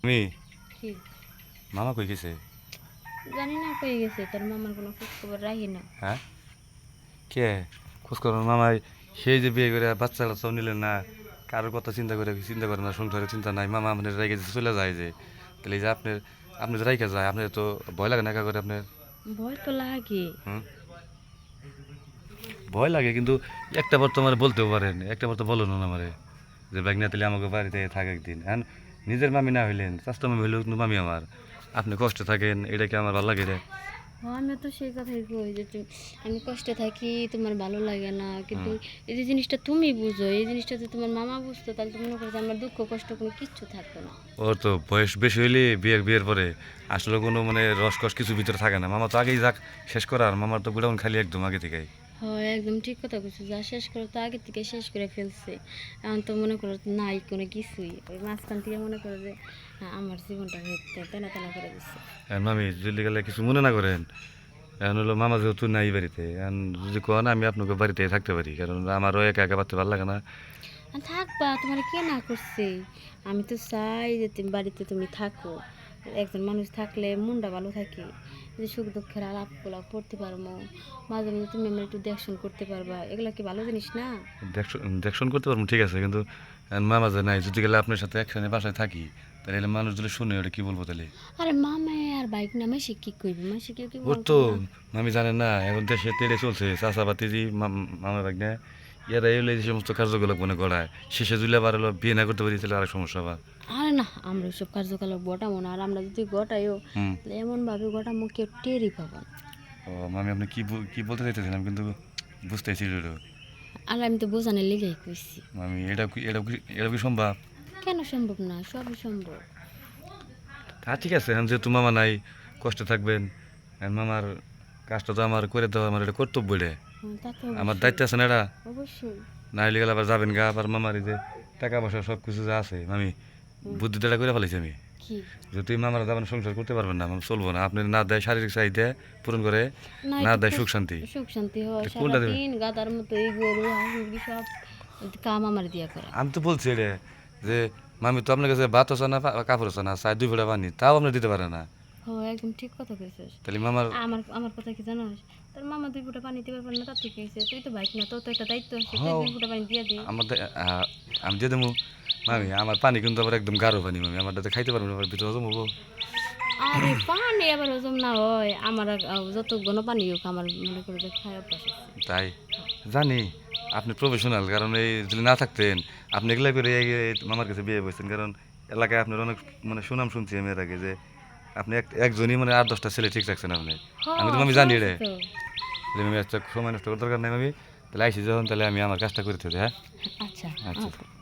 আমি কি মামা কই গেছে? জানি না কই গেছে, তোর মামার কোনো খোঁজ খবর রাখি না। হ্যাঁ, কে খোঁজ করেন মামাই? সেই যে বিয়ে করে বাচ্চা টাচ্চাও নিলেন না, কারোর কথা চিন্তা করে না, সংসারের চিন্তা নাই। মামা আপনার রেখে যে চলে যায় যে, তাহলে এই যে আপনি যে রেখে যায়, আপনার তো ভয় লাগে না একা করে আপনার? ভয় তো লাগে। হুম, ভয় লাগে কিন্তু একটা বার তো আমার বলতেও পারেন, একটা বার তো বলো না আমারে যে ব্যাগ না তাহলে আমাকে বাড়িতে থাকে একদিন। হ্যাঁ, নিজের মামি না হইলেন, স্বাস্থ্য মামি হইলেও কিন্তু মামি আমার। আপনি কষ্টে থাকেন, এটা কি আমার ভালো লাগে রে? আমিও তো সেই কথাই কই যে আমি কষ্টে থাকি, তোমার ভালো লাগে না, কিন্তু হুম, এই যে জিনিসটা তুমি বুঝো, এই জিনিসটা যদি তোমার মামা বুঝতো তাহলে তো মনে করো যে আমার দুঃখ কষ্ট কোনো কিচ্ছু থাকতো না। ওর তো বয়স বেশি হইলে বিয়ের পরে আসলে কোনো মানে রসকস কিছু ভিতরে থাকে না। মামা তো আগেই যাক শেষ করার, মামার তো গোডাউন খালি একদম আগে থেকেই। হয়, একদম ঠিক কথা বলছো, যা শেষ করে তো আগে থেকে শেষ করে ফেলছে। এখন তো মনে করো নাই কোনো কিছুই, ওই মাঝখান থেকে মনে করো যে আমার জীবনটা তেনা তেনা করে দিচ্ছে। এখন মামি যদি গেলে কিছু মনে না করেন, এখন হলো মামা যেহেতু নাই বাড়িতে, এখন যদি কোন আমি আপনাকে বাড়িতে থাকতে পারি, কারণ আমারও একা একা পারতে ভালো লাগে না। আর থাকবা, তোমার কে না করছে? আমি তো চাই যে তুমি বাড়িতে তুমি থাকো। একজন মানুষ থাকলে মনটা ভালো থাকে, যে সুখ দুঃখের আলাপগুলো করতে পারবো, মাঝে মাঝে তুমি আমার একটু দেখশন করতে পারবা, এগুলো কি ভালো জিনিস না? দেখশন করতে পারবো ঠিক আছে, কিন্তু এখন মামা যে নাই, যদি গেলে আপনার সাথে একসাথে বাসায় থাকি, তাহলে মানুষ যদি শুনে ওটা কি বলবো তাহলে? আরে মামায় আর বাইক নামে সে কি করবে, মা সে কি ওর বলতো তো না। মামি জানেন না, এখন দেশে তেড়ে চলছে চাষা বাতিজি মামা ভাগ্নে, এরা এলো এই সমস্ত কার্যকলাপ মনে করায়। শেষে জুলে আবার হলো বিয়ে না করতে পারি তাহলে আরেক সমস্যা আবার। আরে না, আমরা ওইসব কার্যকলাপ ঘটাবো না, আর আমরা যদি ঘটাইও হুম। তাহলে এমনভাবে ঘটাবো কেউ টেরই পাবো না। ও মামি, আপনি কি বলতে চাইতেছিলাম কিন্তু বুঝতেছি তো। আর আমি তো বোঝানোর লিগেই কইছি। মামি এটা কি সম্ভব? কেন সম্ভব না, সবই সম্ভব। তা ঠিক আছে, এখন যেহেতু মামা নাই, কষ্টে থাকবেন। এখন মামার কাজটা তো আমার করে দেওয়া আমার এটা কর্তব্য এটা, তা তো আমার অবশ্যই। দায়িত্ব আছে না এটা। অবশ্যই। না হইলে গেলে আবার যাবেন গা, আবার মামার এই যে টাকা পয়সা সব কিছু যা আছে মামি, হুম, বুদ্ধিটা করে ফেলেছি আমি। কি? যদি মামারা যাবেন সংসার করতে পারবেন না, আমার চলবো না। আপনি না দেয় শারীরিক চাহিদা পূরণ করে, না, না একটু দেয় সুখ শান্তি, সুখ শান্তি হয়, এটা কোনটা দেবে? সারাদিন গাদার মতো এই গরু হাঁস মুরগি সব কাম আমার দিয়া করা। আমি তো বলছি এটা যে মামি তো আপনার কাছে ভাত আছে না, কাপড় আছে না, চায় 2 ফোঁটা পানি, তাও আপনি দিতে পারে না। হয়, একদম ঠিক কথা কইছিস। তাহলে মামার আমার আমার কথা কি জানোস? তোর মামা 2 ফুটা পানি দিতে পারবে না, তার থেকে হইছে তুই তো বাইক না, তোর তো একটা দায়িত্ব আছে, তুই হ্যাঁ, 2 ফুটা পানি দিয়ে দে। আমার আমি দিয়ে দেবো মামি। আমার পানি কিন্তু আবার একদম গাঢ় পানি মামি, আমারটাতে খাইতে পারবেন, আবার ভিতরে হজম হবো। আরে পানি আবার হজম না হয়, আমার যত ঘন পানি হোক আমার মনে করে যে খায় অভ্যাস আছে। তাই জানি আপনি প্রফেশনাল, কারণ এই যদি না থাকতেন আপনি এগুলা করে এই মামার কাছে বিয়ে বসছেন, কারণ এলাকায় আপনার অনেক মানে সুনাম শুনছি আমি এর আগে যে আপনি একজনই মানে 8-10টা ছেলে ঠিক রাখছেন আপনি। আমি তো হ্যাঁ, মামি জানি শুনেছি রে, তো। যে মামি আচ্ছা সময় নষ্ট করার দরকার নাই মামি, তাহলে আইসি যখন তাহলে আমি আমার কাজটা করে থাকি। হ্যাঁ, আচ্ছা। আচ্ছা। আচ্ছা।